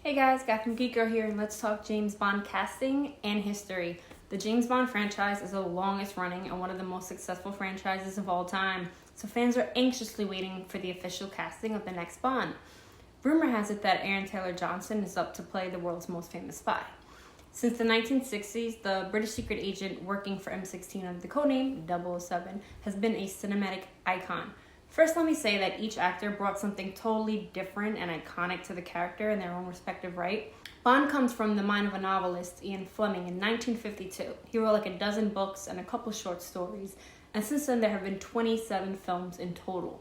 Hey guys, Gotham Geek Girl here, and let's talk James Bond casting and history. The James Bond franchise is the longest running and one of the most successful franchises of all time, so fans are anxiously waiting for the official casting of the next Bond. Rumor has it that Aaron Taylor Johnson is up to play the world's most famous spy. Since the 1960s, the British secret agent working for M16 under the codename 007 has been a cinematic icon. First, let me say that each actor brought something totally different and iconic to the character in their own respective right. Bond comes from the mind of a novelist, Ian Fleming, in 1952. He wrote like a dozen books and a couple short stories, and since then there have been 27 films in total.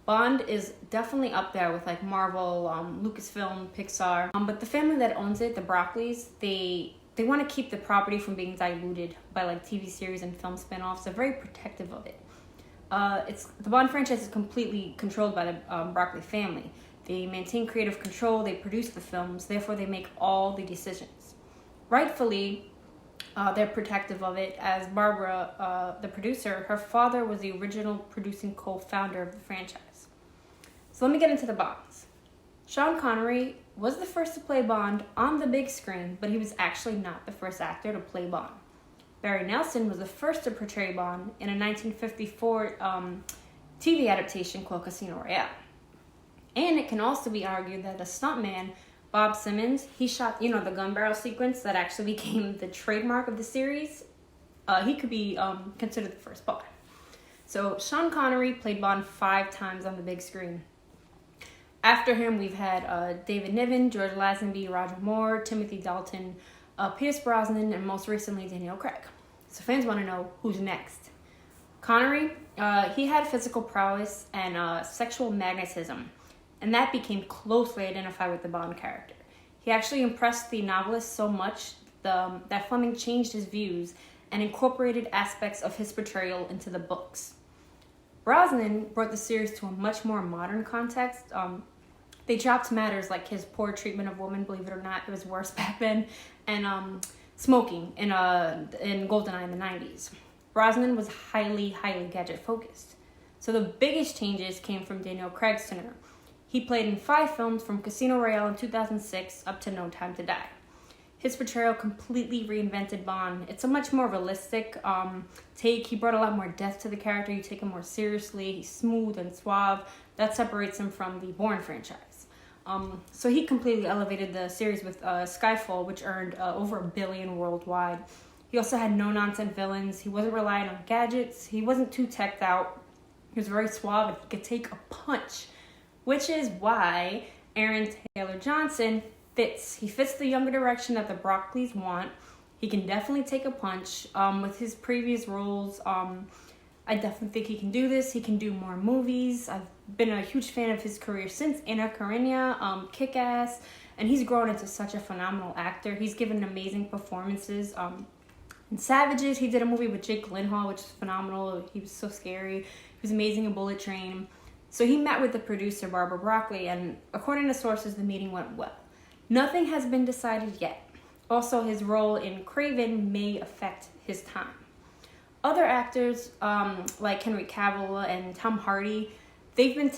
Bond is definitely up there with like Marvel, Lucasfilm, Pixar, but the family that owns it, the Broccoli's, they want to keep the property from being diluted by like TV series and film spin-offs. They're very protective of it. The Bond franchise is completely controlled by the Broccoli family. They maintain creative control, they produce the films, therefore they make all the decisions. Rightfully, they're protective of it, as Barbara, the producer, her father was the original producing co-founder of the franchise. So let me get into the Bonds. Sean Connery was the first to play Bond on the big screen, but he was actually not the first actor to play Bond. Barry Nelson was the first to portray Bond in a 1954 TV adaptation called Casino Royale. And it can also be argued that the stuntman, Bob Simmons, he shot, the gun barrel sequence that actually became the trademark of the series. He could be considered the first Bond. So Sean Connery played Bond 5 times on the big screen. After him, we've had David Niven, George Lazenby, Roger Moore, Timothy Dalton, Pierce Brosnan, and most recently Daniel Craig. So fans want to know who's next. Connery, he had physical prowess and sexual magnetism, and that became closely identified with the Bond character. He actually impressed the novelist so much that Fleming changed his views and incorporated aspects of his portrayal into the books. Brosnan brought the series to a much more modern context. They dropped matters like his poor treatment of women, believe it or not, it was worse back then, and smoking in GoldenEye in the 90s. Brosnan was highly gadget focused. So the biggest changes came from Daniel Craig's tenure. He played in 5 films from Casino Royale in 2006 up to No Time to Die. His portrayal completely reinvented Bond. It's a much more realistic take. He brought a lot more depth to the character. You take him more seriously. He's smooth and suave. That separates him from the Bourne franchise. So he completely elevated the series with Skyfall, which earned over $1 billion worldwide. He also had no-nonsense villains. He wasn't reliant on gadgets. He wasn't too teched out. He was very suave and he could take a punch, which is why Aaron Taylor Johnson fits. He fits the younger direction that the Broccoli's want. He can definitely take a punch. With his previous roles, I definitely think he can do this. He can do more movies. I've been a huge fan of his career since Anna Karenina, Kick-Ass, and he's grown into such a phenomenal actor. He's given amazing performances. In Savages, he did a movie with Jake Gyllenhaal, which is phenomenal. He was so scary. He was amazing in Bullet Train. So he met with the producer, Barbara Broccoli, and according to sources, the meeting went well. Nothing has been decided yet. Also, his role in Craven may affect his time. Other actors, like Henry Cavill and Tom Hardy, they've been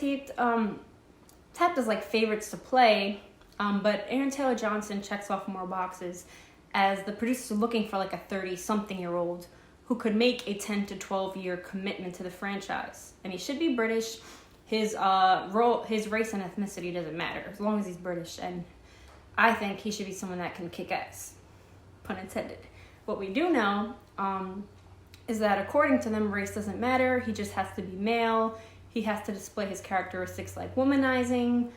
tapped as like favorites to play, but Aaron Taylor Johnson checks off more boxes, as the producers are looking for like a 30-something-year-old who could make a 10 to 12-year commitment to the franchise. And he should be British. His race and ethnicity doesn't matter, as long as he's British, and I think he should be someone that can kick ass, pun intended. What we do know is that according to them, race doesn't matter. He just has to be male. He has to display his characteristics like womanizing.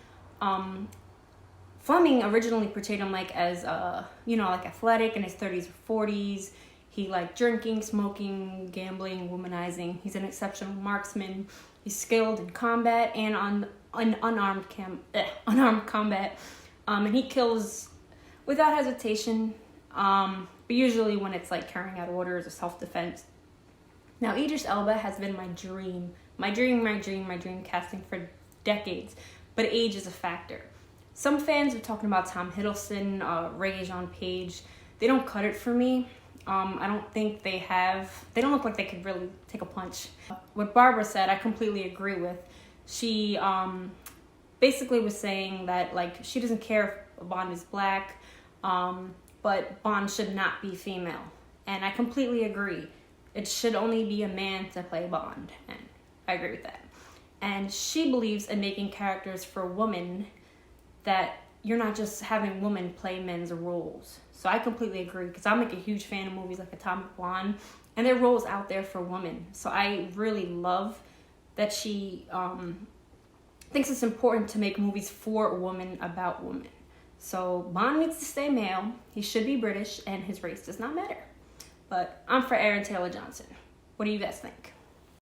Fleming originally portrayed him like as, like athletic in his 30s or 40s. He liked drinking, smoking, gambling, womanizing. He's an exceptional marksman. He's skilled in combat and on unarmed combat. And he kills without hesitation, but usually when it's like carrying out orders or self-defense. Now, Idris Elba has been my dream casting for decades, but age is a factor. Some fans are talking about Tom Hiddleston, Regé-Jean Page. They don't cut it for me. I don't think they don't look like they could really take a punch. What Barbara said, I completely agree with. She basically was saying that like she doesn't care if Bond is black, but Bond should not be female. And I completely agree. It should only be a man to play Bond, and I agree with that. And she believes in making characters for women, that you're not just having women play men's roles. So I completely agree, because I'm like a huge fan of movies like Atomic Blonde, and there are roles out there for women. So I really love that she thinks it's important to make movies for women about women. So Bond needs to stay male, he should be British, and his race does not matter. But I'm for Aaron Taylor Johnson. What do you guys think?